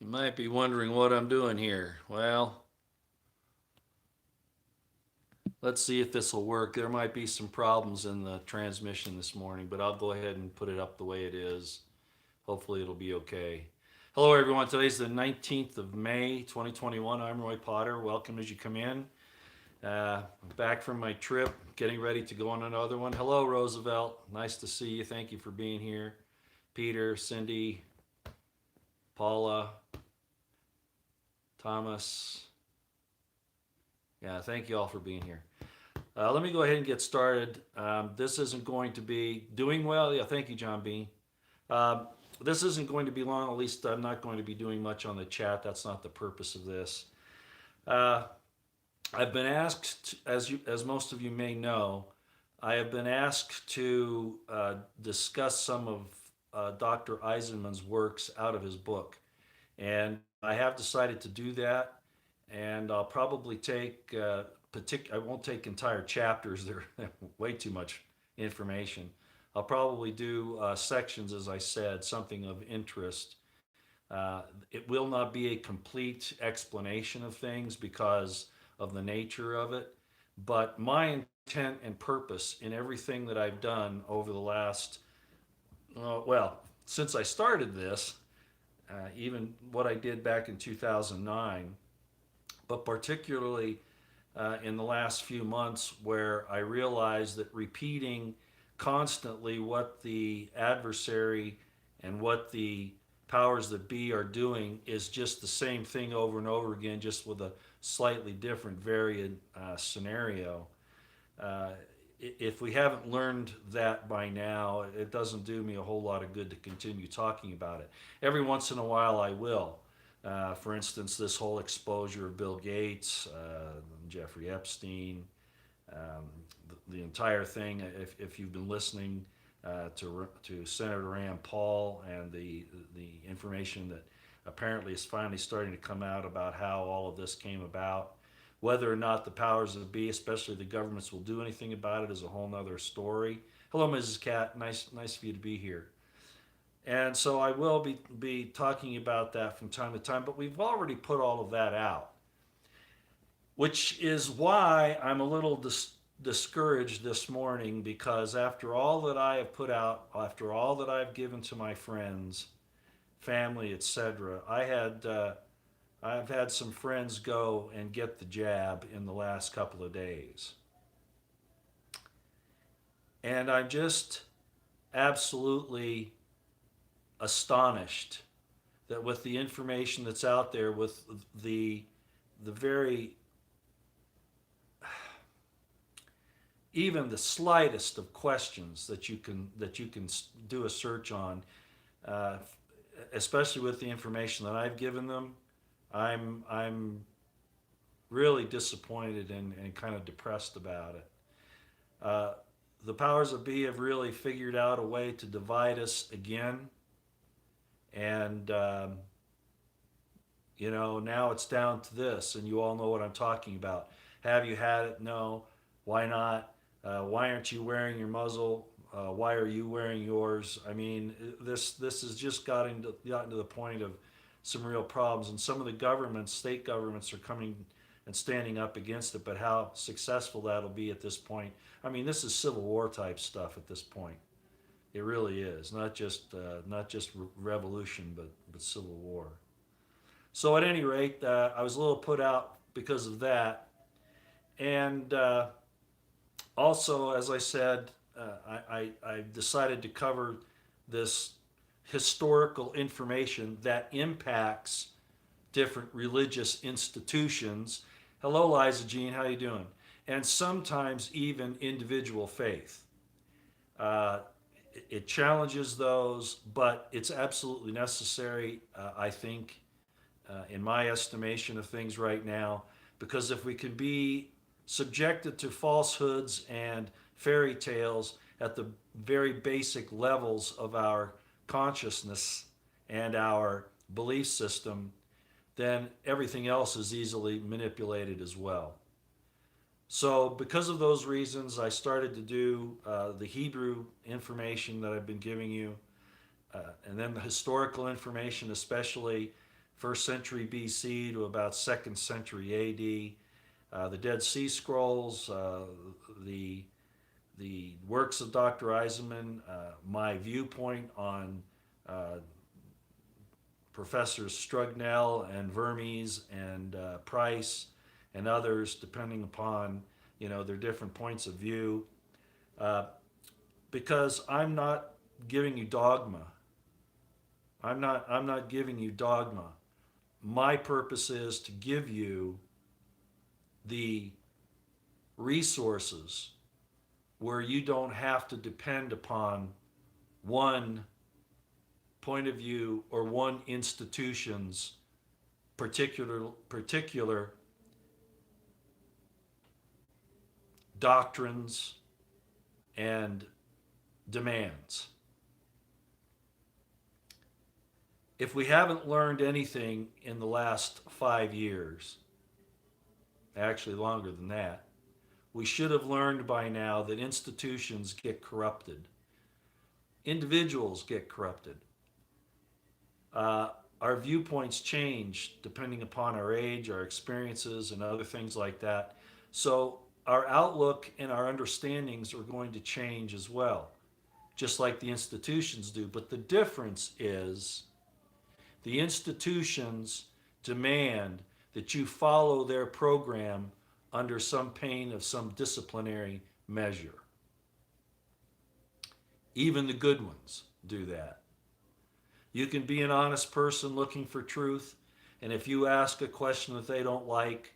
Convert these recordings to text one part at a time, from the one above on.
You might be wondering what I'm doing here. Well, let's see if this will work. There might be some problems in the transmission this morning, but I'll go ahead and put it up the way it is. Hopefully, it'll be okay. Hello, everyone. Today's the 19th of May, 2021. I'm Roy Potter. Welcome as you come in. Back from my trip, getting ready to go on another one. Hello, Roosevelt. Nice to see you. Thank you for being here. Peter, Cindy, Paula, Thomas. Yeah, thank you all for being here. Let me go ahead and get started. This isn't going to be doing well. Yeah, thank you, John Bean. Um, this isn't going to be long. At least I'm not going to be doing much on the chat. That's not the purpose of this. Uh, I've been asked, as most of you may know, I have been asked to discuss some of Dr. Eisenman's works out of his book, and I have decided to do that. And I'll probably take I won't take entire chapters. They're way too much information. I'll probably do sections, as I said, something of interest. It will not be a complete explanation of things because of the nature of it. But my intent and purpose in everything that I've done over the last, since I started this, even what I did back in 2009, but particularly in the last few months where I realized that repeating constantly what the adversary and what the powers that be are doing is just the same thing over and over again, just with a slightly different, varied scenario. Uh, if we haven't learned that by now, it doesn't do me a whole lot of good to continue talking about it. Every once in a while, I will. For instance, this whole exposure of Bill Gates, Jeffrey Epstein, the entire thing. If you've been listening to Senator Rand Paul and the information that apparently is finally starting to come out about how all of this came about, whether or not the powers that be, especially the governments, will do anything about it is a whole nother story. Hello, Mrs. Cat. Nice for you to be here. And so I will be talking about that from time to time, but we've already put all of that out, which is why I'm a little discouraged this morning because after all that I have put out, after all that I've given to my friends, family, etc., I've had some friends go and get the jab in the last couple of days. And I'm just absolutely astonished that with the information that's out there, with the very even the slightest of questions that you can do a search on, uh, especially with the information that I've given them, I'm really disappointed and kind of depressed about it. Uh, the powers that be have really figured out a way to divide us again, and now it's down to this, and you all know what I'm talking about. Have you had it? No. Why not? Why aren't you wearing your muzzle? Why are you wearing yours? I mean, this has just gotten to the point of some real problems, and some of the governments, state governments, are coming and standing up against it. But how successful that'll be at this point? I mean, this is Civil War type stuff at this point. It really is not just revolution, but Civil War. So at any rate, I was a little put out because of that, and also, as I said, I decided to cover this historical information that impacts different religious institutions. Hello, Liza Jean, how you doing? And sometimes even individual faith. Uh, it challenges those, but it's absolutely necessary, I think, in my estimation of things right now, because if we can be subjected to falsehoods and fairy tales at the very basic levels of our consciousness and our belief system, then everything else is easily manipulated as well. So, because of those reasons, I started to do the Hebrew information that I've been giving you, and then the historical information, especially first century BC to about second century AD. The Dead Sea Scrolls, the works of Dr. Eisenman, my viewpoint on Professors Strugnell and Vermes and Price and others, depending upon their different points of view. Uh, because I'm not giving you dogma. I'm not giving you dogma. My purpose is to give you the resources where you don't have to depend upon one point of view or one institution's particular doctrines and demands. If we haven't learned anything in the last 5 years, actually longer than that, we should have learned by now that institutions get corrupted. Individuals get corrupted. Our viewpoints change depending upon our age, our experiences, and other things like that. So our outlook and our understandings are going to change as well, just like the institutions do. But the difference is the institutions demand that you follow their program under some pain of some disciplinary measure. Even the good ones do that. You can be an honest person looking for truth, and if you ask a question that they don't like,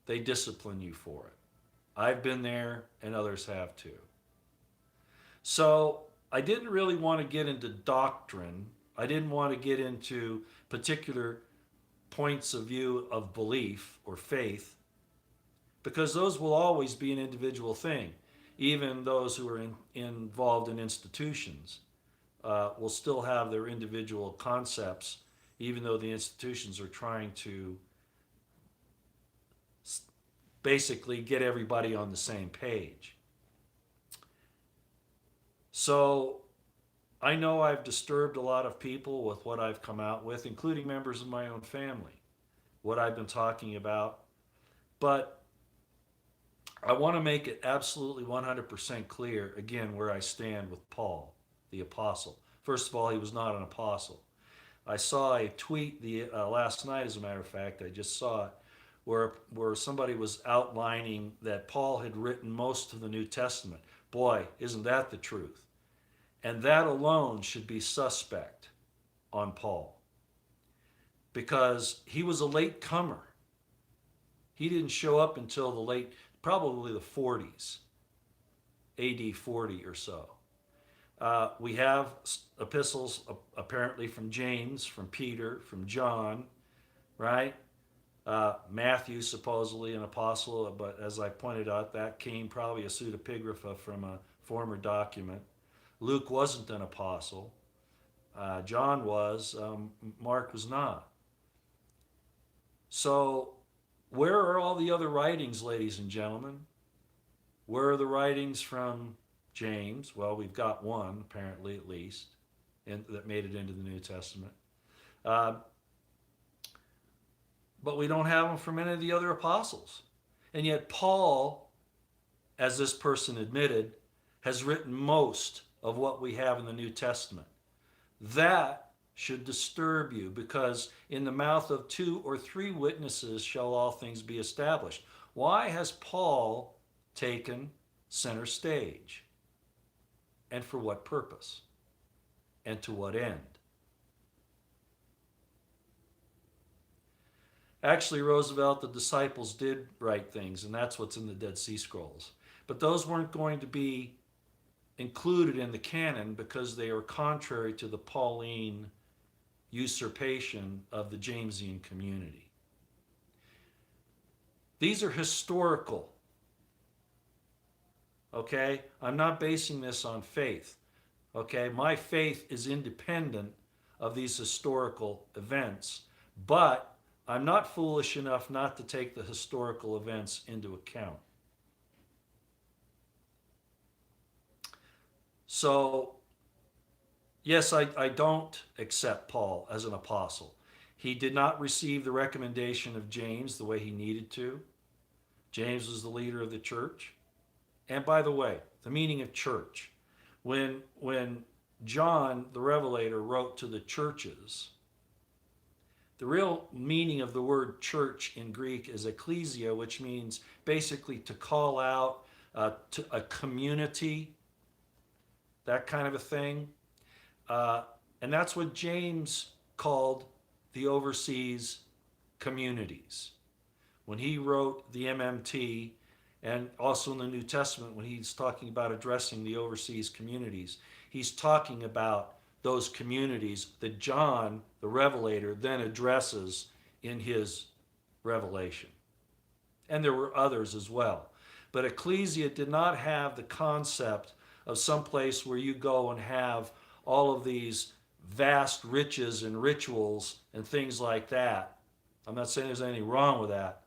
they discipline you for it. I've been there, and others have too. So I didn't really want to get into doctrine. I didn't want to get into particular points of view of belief or faith, because those will always be an individual thing. Even those who are involved in institutions will still have their individual concepts, even though the institutions are trying to basically get everybody on the same page. So I know I've disturbed a lot of people with what I've come out with, including members of my own family, what I've been talking about. But I want to make it absolutely 100% clear, again, where I stand with Paul, the apostle. First of all, he was not an apostle. I saw a tweet last night, as a matter of fact, I just saw it, where somebody was outlining that Paul had written most of the New Testament. Boy, isn't that the truth? And that alone should be suspect on Paul, because he was a late comer. He didn't show up until the late, probably the 40s, AD 40 or so. We have epistles apparently from James, from Peter, from John, right? Matthew, supposedly an apostle, but as I pointed out, that came probably a pseudepigrapha from a former document. Luke wasn't an apostle. John was. Mark was not. So where are all the other writings, ladies and gentlemen? Where are the writings from James? Well, we've got one, apparently, at least, that made it into the New Testament. But we don't have them from any of the other apostles. And yet Paul, as this person admitted, has written most of what we have in the New Testament. That should disturb you, because in the mouth of 2 or 3 witnesses shall all things be established. Why has Paul taken center stage? And for what purpose? And to what end? Actually, Roosevelt, the disciples did write things, and that's what's in the Dead Sea Scrolls. But those weren't going to be included in the canon because they are contrary to the Pauline usurpation of the Jamesian community. These are historical. Okay? I'm not basing this on faith. Okay? My faith is independent of these historical events, but I'm not foolish enough not to take the historical events into account. So, yes, I don't accept Paul as an apostle. He did not receive the recommendation of James the way he needed to. James was the leader of the church. And by the way, the meaning of church. When John the Revelator wrote to the churches, the real meaning of the word church in Greek is ecclesia, which means basically to call out to a community, that kind of a thing. Uh, and that's what James called the overseas communities. When he wrote the MMT, and also in the New Testament, when he's talking about addressing the overseas communities, he's talking about those communities that John, the Revelator, then addresses in his revelation. And there were others as well. But ecclesia did not have the concept of some place where you go and have all of these vast riches and rituals and things like that. I'm not saying there's anything wrong with that,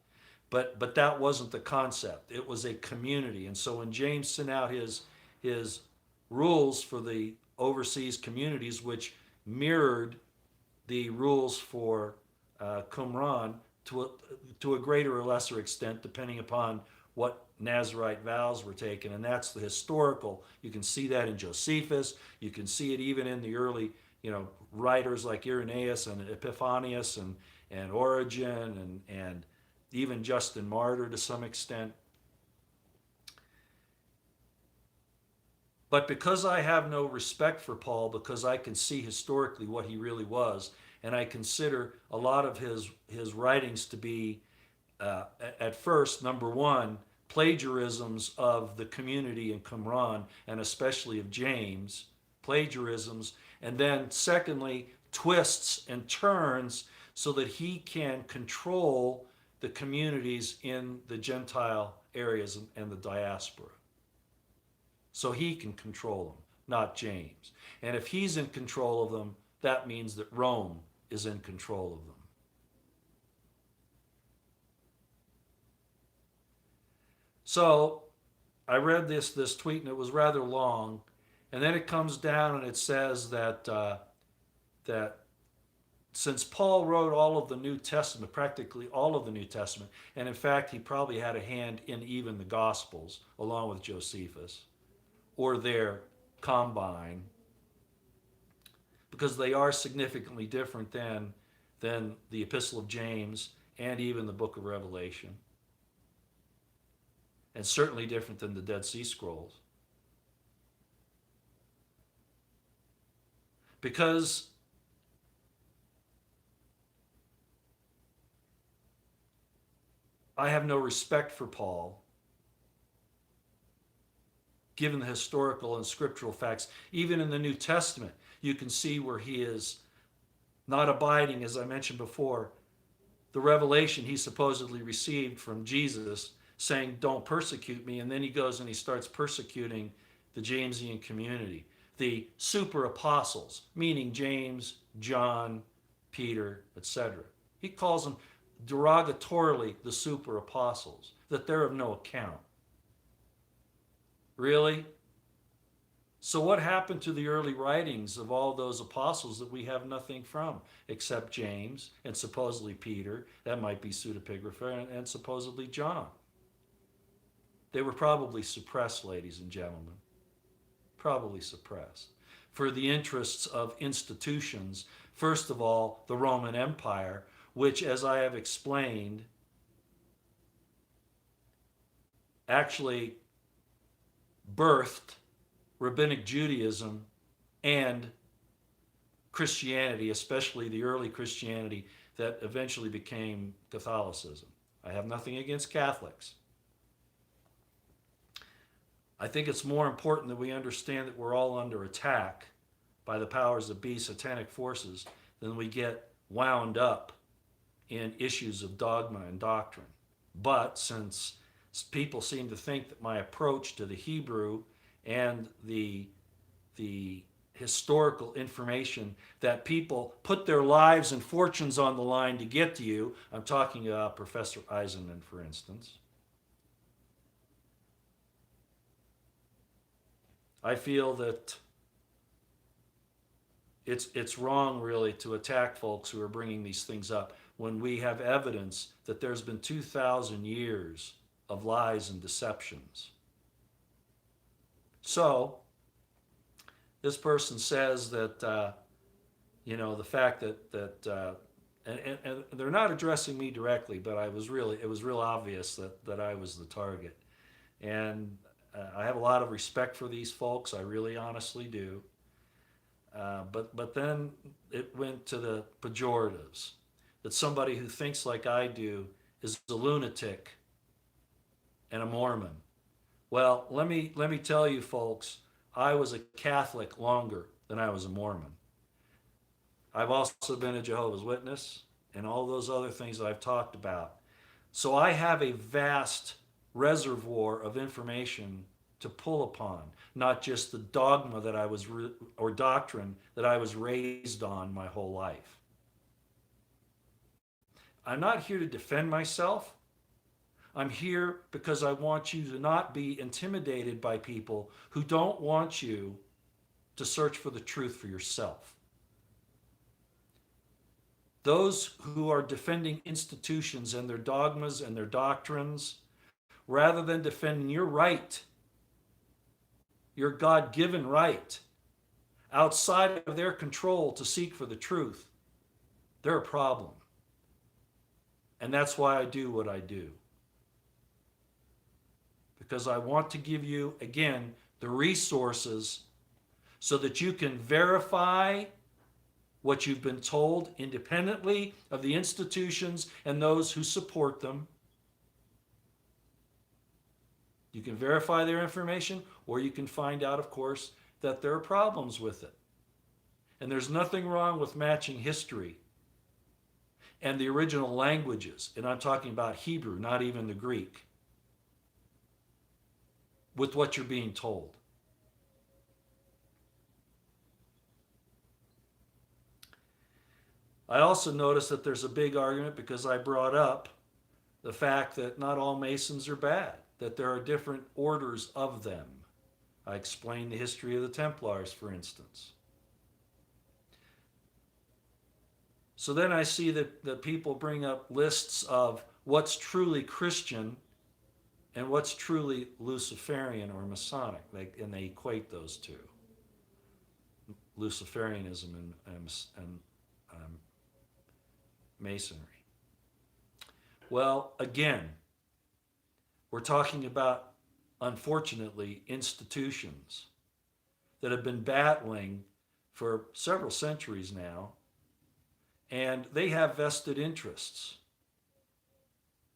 but that wasn't the concept. It was a community. And so when James sent out his rules for the overseas communities, which mirrored the rules for Qumran to a greater or lesser extent, depending upon what Nazirite vows were taken. And that's the historical. You can see that in Josephus. You can see it even in the early, writers like Irenaeus and Epiphanius and Origen and even Justin Martyr to some extent. But because I have no respect for Paul, because I can see historically what he really was, and I consider a lot of his writings to be, at first, number one, plagiarisms of the community in Qumran, and especially of James, plagiarisms, and then secondly, twists and turns so that he can control the communities in the Gentile areas and the diaspora. So he can control them, not James. And if he's in control of them, that means that Rome is in control of them. So I read this tweet, and it was rather long, and then it comes down and it says that that since Paul wrote all of the New Testament, practically all of the New Testament, and in fact he probably had a hand in even the Gospels along with Josephus, or their combine, because they are significantly different than the Epistle of James and even the book of Revelation, and certainly different than the Dead Sea Scrolls. Because I have no respect for Paul, given the historical and scriptural facts. Even in the New Testament, you can see where he is not abiding, as I mentioned before, the revelation he supposedly received from Jesus saying, don't persecute me. And then he goes and he starts persecuting the Jamesian community, the super apostles, meaning James, John, Peter, etc. He calls them derogatorily the super apostles, that they're of no account. Really? So what happened to the early writings of all those apostles that we have nothing from, except James and supposedly Peter, that might be pseudepigrapha, and supposedly John? They were probably suppressed, ladies and gentlemen. Probably suppressed. For the interests of institutions, first of all, the Roman Empire, which, as I have explained, actually birthed Rabbinic Judaism and Christianity, especially the early Christianity that eventually became Catholicism. I have nothing against Catholics. I think it's more important that we understand that we're all under attack by the powers that be, satanic forces, than we get wound up in issues of dogma and doctrine. But since people seem to think that my approach to the Hebrew and the historical information that people put their lives and fortunes on the line to get to you, I'm talking about Professor Eisenman, for instance, I feel that it's wrong really to attack folks who are bringing these things up when we have evidence that there's been 2,000 years of lies and deceptions. So this person says that the fact that and they're not addressing me directly, but it was real obvious that I was the target. And I have a lot of respect for these folks. I really honestly do. But then it went to the pejoratives, that somebody who thinks like I do is a lunatic and a Mormon. Well, let me tell you folks, I was a Catholic longer than I was a Mormon. I've also been a Jehovah's Witness and all those other things that I've talked about. So I have a vast reservoir of information to pull upon, not just the dogma that or doctrine that I was raised on my whole life. I'm not here to defend myself. I'm here because I want you to not be intimidated by people who don't want you to search for the truth for yourself. Those who are defending institutions and their dogmas and their doctrines, rather than defending your right, your God given right, outside of their control to seek for the truth, they're a problem. And that's why I do what I do. Because I want to give you, again, the resources so that you can verify what you've been told independently of the institutions and those who support them. You can verify their information, or you can find out, of course, that there are problems with it. And there's nothing wrong with matching history and the original languages, and I'm talking about Hebrew, not even the Greek, with what you're being told. I also noticed that there's a big argument because I brought up the fact that not all Masons are bad, that there are different orders of them. I explained the history of the Templars, for instance. So then I see that people bring up lists of what's truly Christian and what's truly Luciferian or Masonic, and they equate those two, Luciferianism and Masonry. Well, again, we're talking about, unfortunately, institutions that have been battling for several centuries now, and they have vested interests.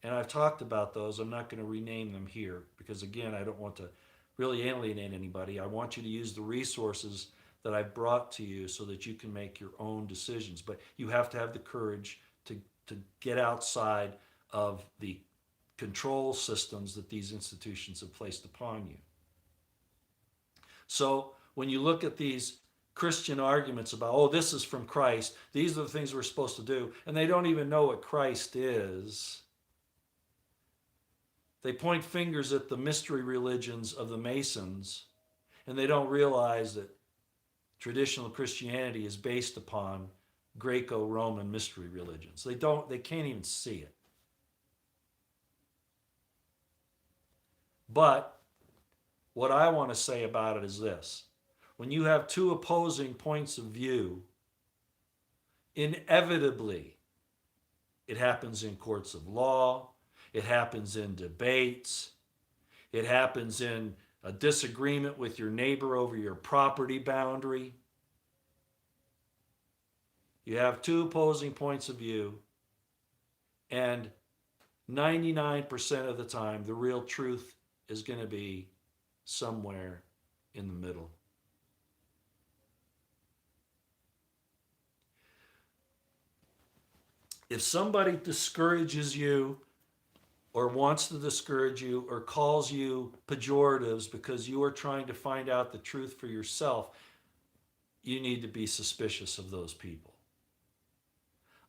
And I've talked about those. I'm not going to rename them here because, again, I don't want to really alienate anybody. I want you to use the resources that I've brought to you so that you can make your own decisions. But you have to have the courage to get outside of the control systems that these institutions have placed upon you. So when you look at these Christian arguments about, oh, this is from Christ, these are the things we're supposed to do, and they don't even know what Christ is. They point fingers at the mystery religions of the Masons, and they don't realize that traditional Christianity is based upon Greco-Roman mystery religions. They can't even see it. But what I want to say about it is this. When you have two opposing points of view, inevitably, it happens in courts of law, it happens in debates, it happens in a disagreement with your neighbor over your property boundary. You have two opposing points of view, and 99% of the time, the real truth is going to be somewhere in the middle. If somebody discourages you or wants to discourage you or calls you pejoratives because you are trying to find out the truth for yourself, you need to be suspicious of those people.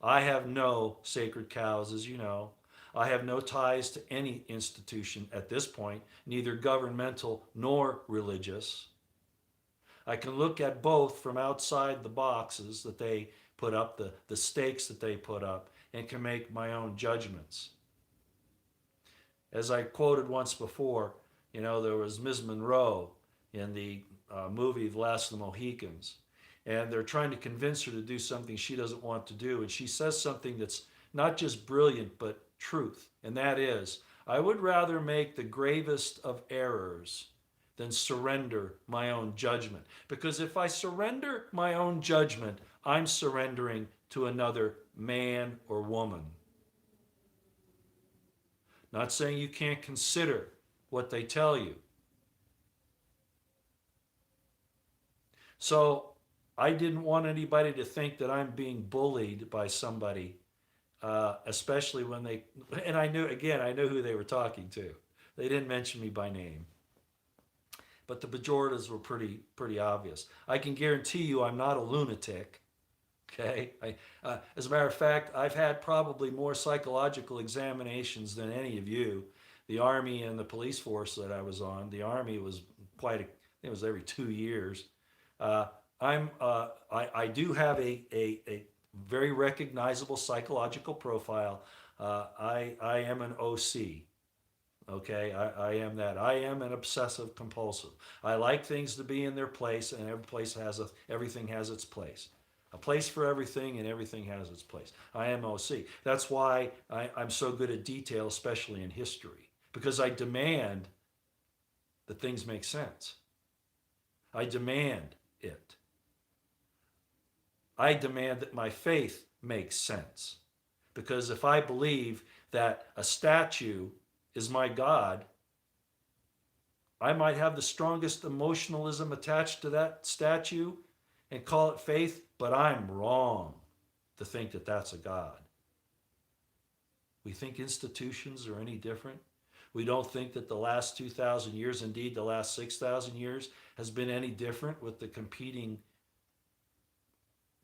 I have no sacred cows, as you know. I have no ties to any institution at this point, neither governmental nor religious. I can look at both from outside the boxes that they put up, the stakes that they put up, and can make my own judgments. As I quoted once before, there was Ms. Monroe in the movie The Last of the Mohicans, and they're trying to convince her to do something she doesn't want to do, and she says something that's not just brilliant but truth, and that is, I would rather make the gravest of errors than surrender my own judgment. Because if I surrender my own judgment, I'm surrendering to another man or woman. Not saying you can't consider what they tell you. So I didn't want anybody to think that I'm being bullied by somebody, especially when they, and I knew, again, I knew who they were talking to. They didn't mention me by name. But the pejoratives were pretty obvious. I can guarantee you I'm not a lunatic. Okay? As a matter of fact, I've had probably more psychological examinations than any of you. The Army and the police force that I was on, the Army was it was every 2 years. I do have a very recognizable psychological profile. I am an OC. Okay, I am that. I am an obsessive compulsive. I like things to be in their place, and everything has its place. A place for everything, and everything has its place. I am OC. That's why I'm so good at detail, especially in history, because I demand that things make sense. I demand it. I demand that my faith makes sense, because if I believe that a statue is my God, I might have the strongest emotionalism attached to that statue and call it faith, but I'm wrong to think that that's a God. We think institutions are any different. We don't think that the last 2,000 years, indeed the last 6,000 years, has been any different with the competing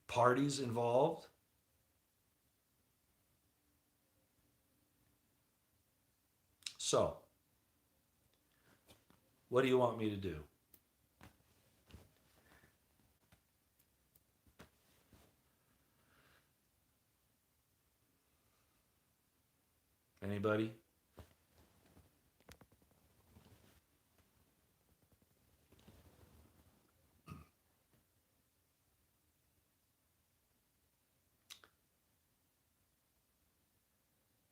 parties involved. So, what do you want me to do? Anybody?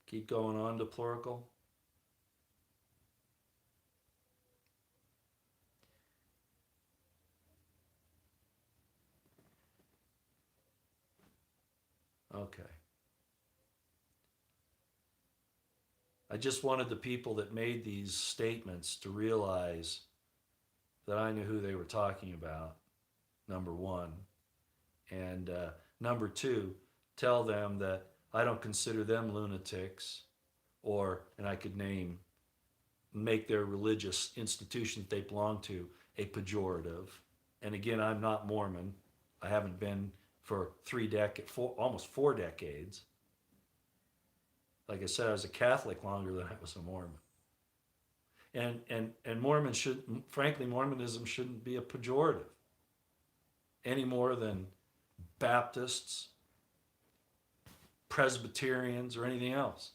Keep going on to plurical. Okay. I just wanted the people that made these statements to realize that I knew who they were talking about, number one. And number two, tell them that I don't consider them lunatics, or, and I could make their religious institution that they belong to a pejorative. And again, I'm not Mormon. I haven't been for almost 4 decades. Like I said, I was a Catholic longer than I was a Mormon. And Mormonism shouldn't be a pejorative any more than Baptists, Presbyterians, or anything else.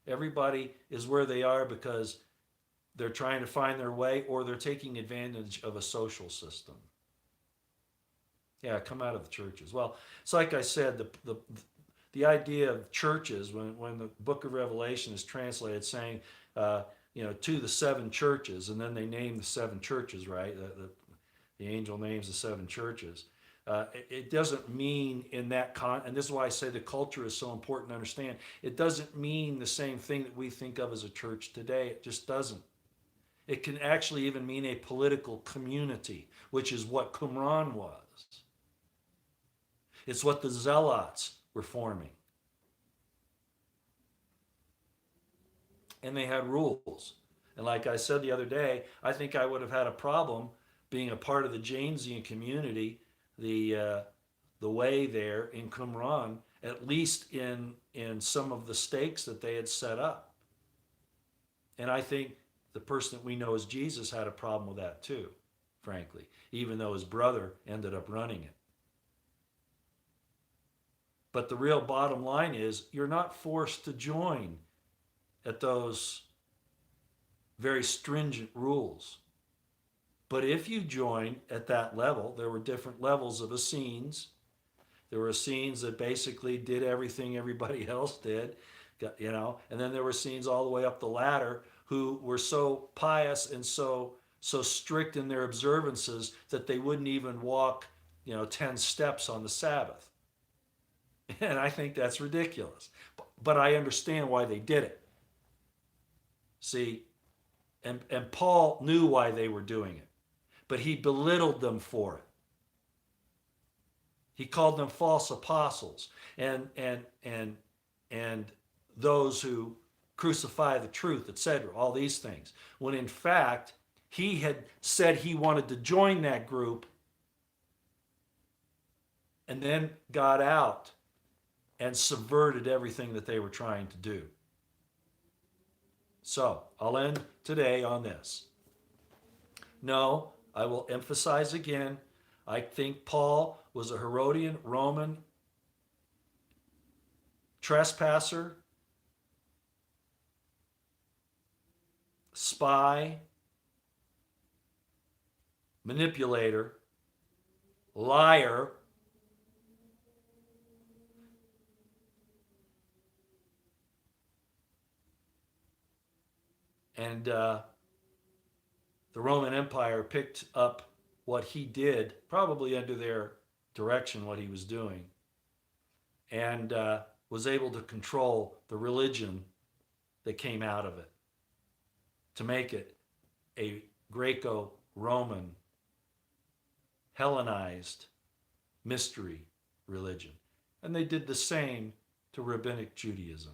Everybody is where they are because they're trying to find their way, or they're taking advantage of a social system. Yeah, come out of the churches. Well, it's like I said, the idea of churches, when the book of Revelation is translated saying, to the 7 churches, and then they name the 7 churches, right? The angel names the 7 churches. It doesn't mean in that and this is why I say the culture is so important to understand. It doesn't mean the same thing that we think of as a church today. It just doesn't. It can actually even mean a political community, which is what Qumran was. It's what the Zealots were forming. And they had rules. And like I said the other day, I think I would have had a problem being a part of the Jamesian community, the way there in Qumran, at least in some of the stakes that they had set up. And I think the person that we know as Jesus had a problem with that too. frankly, even though his brother ended up running it. But the real bottom line is you're not forced to join at those very stringent rules. But if you join at that level, there were different levels of Essenes. There were Essenes that basically did everything everybody else did, and then there were Essenes all the way up the ladder who were so pious and so strict in their observances that they wouldn't even walk, 10 steps on the Sabbath. And I think that's ridiculous. But I understand why they did it. See, and Paul knew why they were doing it, but he belittled them for it. He called them false apostles and those who crucify the truth, etc., all these things. When in fact, he had said he wanted to join that group and then got out and subverted everything that they were trying to do. So, I'll end today on this. No, I will emphasize again, I think Paul was a Herodian Roman trespasser, spy, manipulator, liar, and the Roman Empire picked up what he did, probably under their direction, what he was doing, and was able to control the religion that came out of it to make it a Greco-Roman, Hellenized mystery religion. And they did the same to Rabbinic Judaism.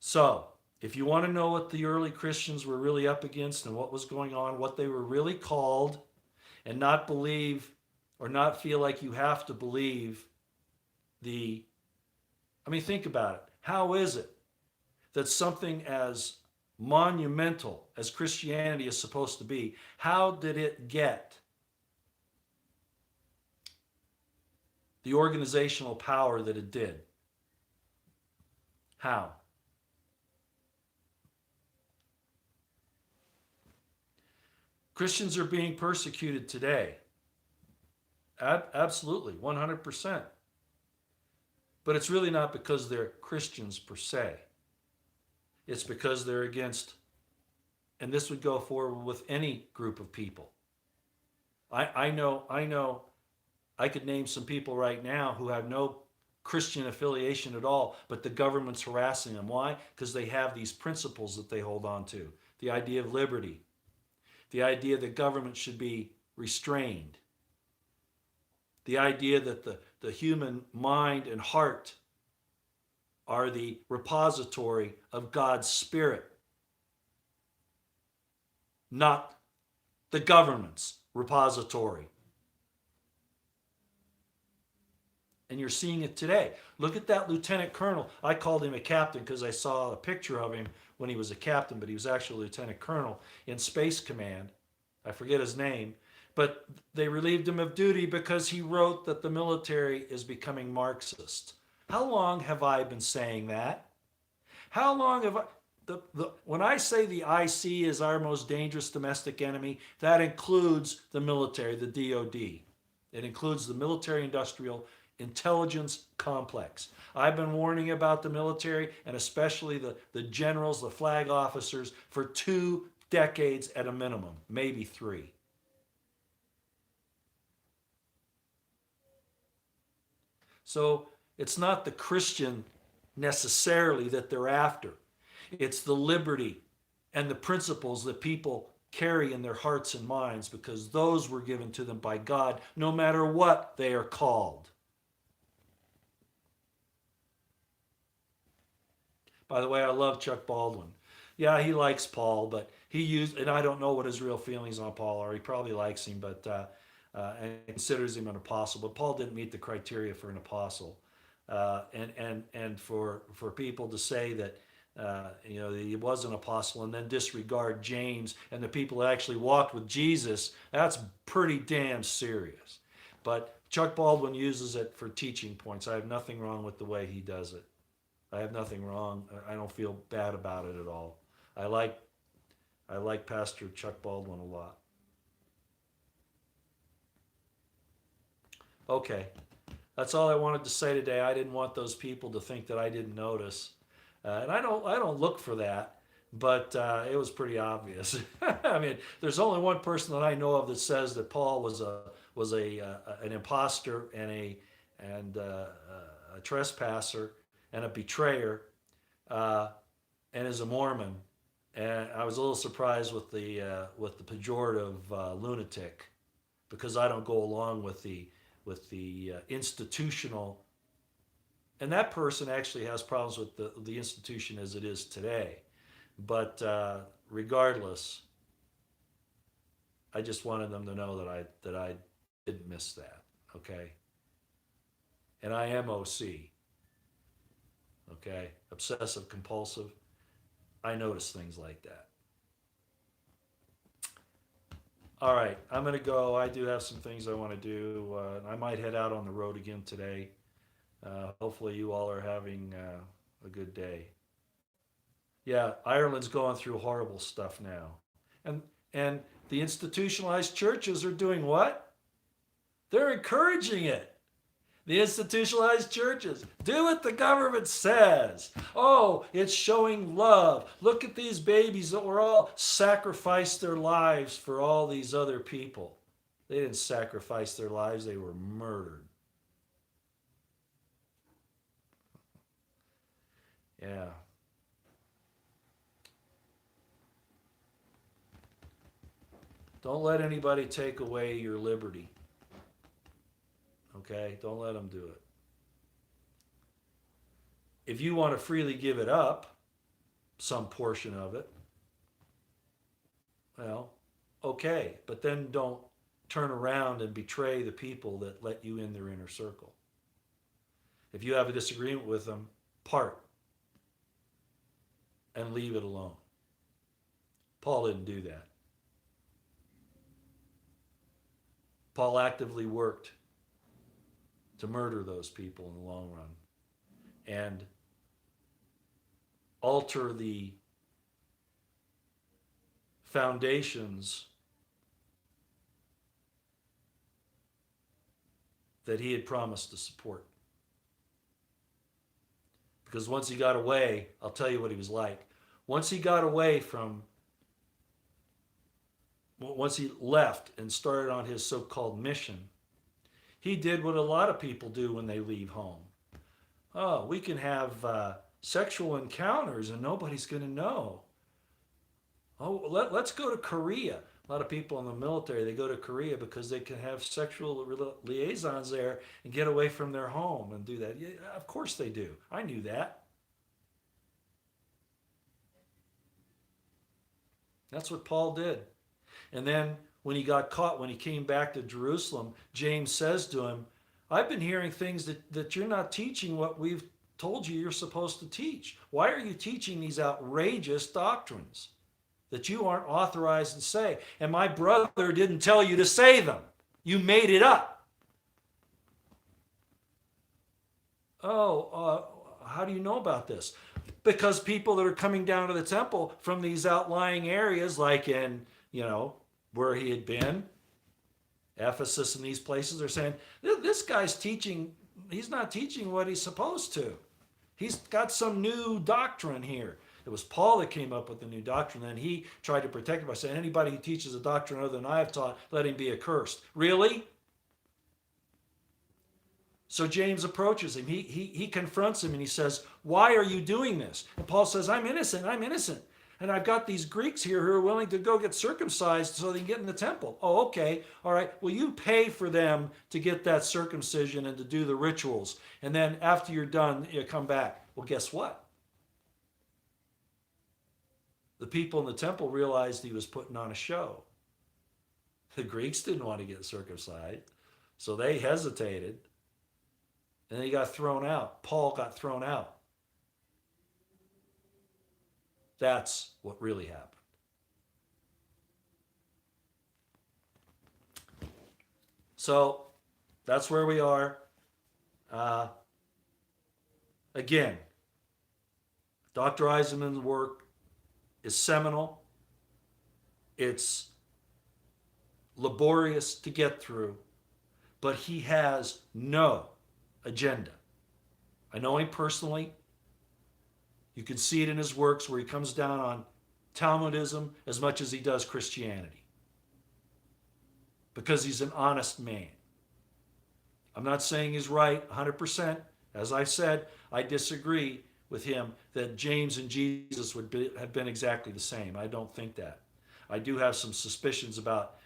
So, if you want to know what the early Christians were really up against and what was going on, what they were really called, and not believe or not feel like you have to believe think about it. How is it that something as monumental as Christianity is supposed to be, how did it get the organizational power that it did? How? Christians are being persecuted today. Absolutely, 100%. But it's really not because they're Christians per se. It's because they're against, and this would go forward with any group of people. I know, I could name some people right now who have no Christian affiliation at all, but the government's harassing them. Why? Because they have these principles that they hold on to. The idea of liberty. The idea that government should be restrained. The idea that the human mind and heart are the repository of God's Spirit, not the government's repository. And you're seeing it today. Look at that lieutenant colonel. I called him a captain because I saw a picture of him when he was a captain, but he was actually a lieutenant colonel in Space Command. I forget his name. But they relieved him of duty because he wrote that the military is becoming Marxist. How long have I been saying that? How long have I... when I say the IC is our most dangerous domestic enemy, that includes the military, the DOD. It includes the military-industrial intelligence complex. I've been warning about the military, and especially the generals, the flag officers, for 2 decades at a minimum, maybe 3. So it's not the Christian necessarily that they're after. It's the liberty and the principles that people carry in their hearts and minds, because those were given to them by God, no matter what they are called. By the way, I love Chuck Baldwin. Yeah, he likes Paul, but and I don't know what his real feelings on Paul are. He probably likes him, but and considers him an apostle. But Paul didn't meet the criteria for an apostle. And for people to say He was an apostle, and then disregard James and the people that actually walked with Jesus. That's pretty damn serious. But Chuck Baldwin uses it for teaching points. I have nothing wrong with the way he does it. I have nothing wrong. I don't feel bad about it at all. I like Pastor Chuck Baldwin a lot. Okay, that's all I wanted to say today. I didn't want those people to think that I didn't notice, and I don't look for that, but it was pretty obvious. I mean, there's only one person that I know of that says that Paul was an imposter and a trespasser and a betrayer, and is a Mormon. And I was a little surprised with the pejorative lunatic, because I don't go along with the institutional. And that person actually has problems with the institution as it is today. But regardless, I just wanted them to know that I didn't miss that. Okay, and I am OC. Okay, obsessive compulsive. I notice things like that. All right, I'm going to go. I do have some things I want to do. I might head out on the road again today. Hopefully, you all are having a good day. Yeah, Ireland's going through horrible stuff now, and and the institutionalized churches are doing what? They're encouraging it. The institutionalized churches do what the government says. Oh, it's showing love. Look at these babies that were all sacrificed their lives for all these other people. They didn't sacrifice their lives, they were murdered. Yeah. Don't let anybody take away your liberty. Okay? Don't let them do it. If you want to freely give it up, some portion of it, well, okay. But then don't turn around and betray the people that let you in their inner circle. If you have a disagreement with them, part and leave it alone. Paul didn't do that. Paul actively worked to murder those people in the long run and alter the foundations that he had promised to support. Because once he got away, I'll tell you what he was like. Once he got away from, once he left and started on his so-called mission, he did what a lot of people do when they leave home. Oh, we can have sexual encounters and nobody's going to know. Oh, let's go to Korea. A lot of people in the military, they go to Korea because they can have sexual liaisons there and get away from their home and do that. Yeah, of course they do. I knew that. That's what Paul did. And then when he got caught, when he came back to Jerusalem, James says to him, I've been hearing things that you're not teaching what we've told you you're supposed to teach. Why are you teaching these outrageous doctrines that you aren't authorized to say? And my brother didn't tell you to say them. You made it up. Oh, how do you know about this? Because people that are coming down to the temple from these outlying areas, like in, where he had been, Ephesus and these places, are saying, this guy's teaching, he's not teaching what he's supposed to. He's got some new doctrine here. It was Paul that came up with the new doctrine, and he tried to protect it by saying, anybody who teaches a doctrine other than I have taught, let him be accursed. Really? So James approaches him. He confronts him and he says, why are you doing this? And Paul says, I'm innocent. And I've got these Greeks here who are willing to go get circumcised so they can get in the temple. Oh, okay. All right. Well, you pay for them to get that circumcision and to do the rituals. And then after you're done, you come back. Well, guess what? The people in the temple realized he was putting on a show. The Greeks didn't want to get circumcised, so they hesitated. And he got thrown out. Paul got thrown out. That's what really happened. So that's where we are. Uh, Again, Dr. Eisenman's work is seminal. It's laborious to get through, but he has no agenda. I know him personally. You can see it in his works where he comes down on Talmudism as much as he does Christianity, because he's an honest man. I'm not saying he's right 100%. As I said, I disagree with him that James and Jesus would have been exactly the same. I don't think that. I do have some suspicions about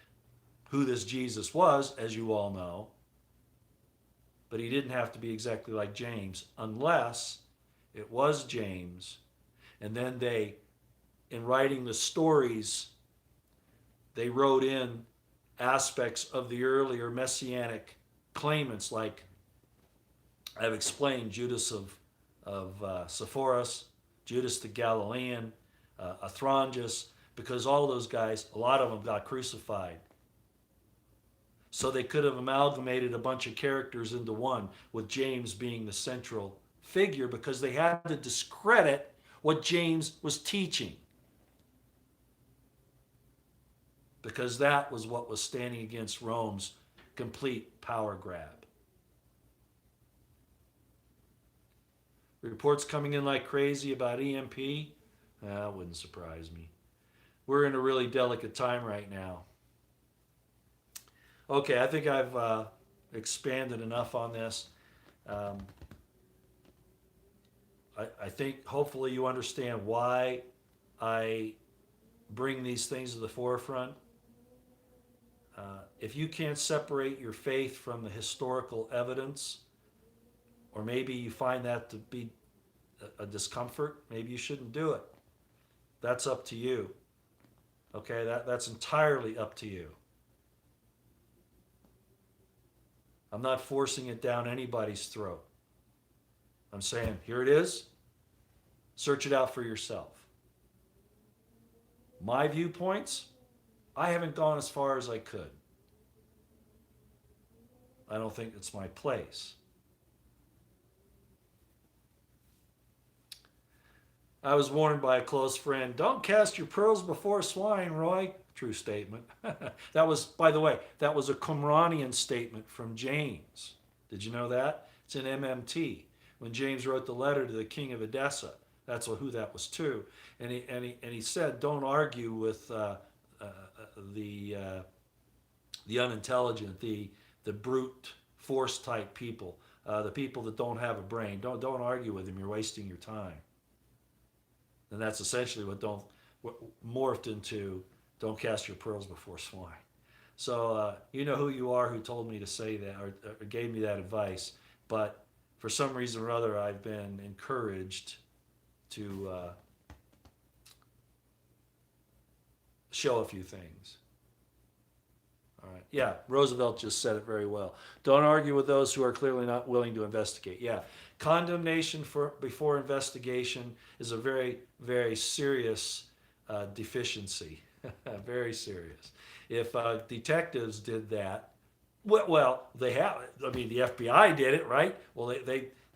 who this Jesus was, as you all know, but he didn't have to be exactly like James unless it was James, and then they, in writing the stories, they wrote in aspects of the earlier messianic claimants, like I've explained, Judas of Sepphoris, Judas the Galilean, Athronges, because all those guys, a lot of them got crucified. So they could have amalgamated a bunch of characters into one, with James being the central figure, because they had to discredit what James was teaching, because that was what was standing against Rome's complete power grab. Reports coming in like crazy about EMP. That wouldn't surprise me. We're in a really delicate time right now. Okay, I think I've expanded enough on this. I think hopefully you understand why I bring these things to the forefront. If you can't separate your faith from the historical evidence, or maybe you find that to be a discomfort, maybe you shouldn't do it. That's up to you. Okay, that's entirely up to you. I'm not forcing it down anybody's throat. I'm saying, here it is. Search it out for yourself. My viewpoints, I haven't gone as far as I could. I don't think it's my place. I was warned by a close friend, don't cast your pearls before swine, Roy. True statement. That was, by the way, that was a Qumranian statement from James. Did you know that? It's in MMT. When James wrote the letter to the king of Edessa, that's who that was to. And he said, don't argue with the unintelligent, the brute force type people, the people that don't have a brain. Don't argue with them. You're wasting your time. And that's essentially what morphed into don't cast your pearls before swine. So you know who you are who told me to say that, or gave me that advice. But for some reason or other, I've been encouraged to show a few things. All right. Yeah, Roosevelt just said it very well. Don't argue with those who are clearly not willing to investigate. Yeah, condemnation before investigation is a very, very serious deficiency. Very serious. If detectives did that, well, they have. I mean, the FBI did it, right? Well,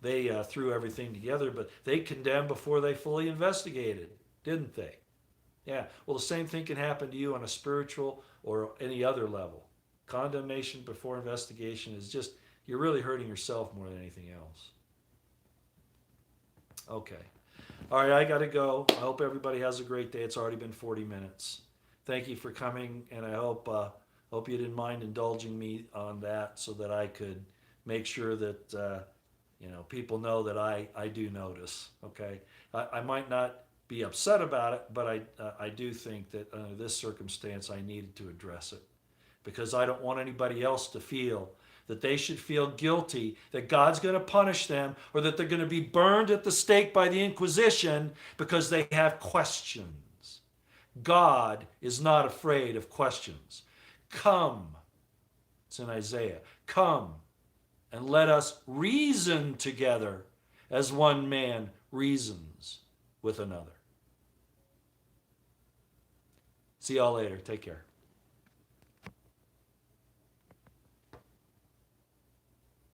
they threw everything together, but they condemned before they fully investigated, didn't they? Yeah. Well, the same thing can happen to you on a spiritual or any other level. Condemnation before investigation is just, you're really hurting yourself more than anything else. Okay. All right, I got to go. I hope everybody has a great day. It's already been 40 minutes. Thank you for coming, and I hope you didn't mind indulging me on that, so that I could make sure that people know that I do notice. Okay, I might not be upset about it, but I do think that under this circumstance I needed to address it, because I don't want anybody else to feel that they should feel guilty, that God's going to punish them, or that they're going to be burned at the stake by the Inquisition because they have questions. God is not afraid of questions. Come, it's in Isaiah, come and let us reason together as one man reasons with another. See y'all later. Take care.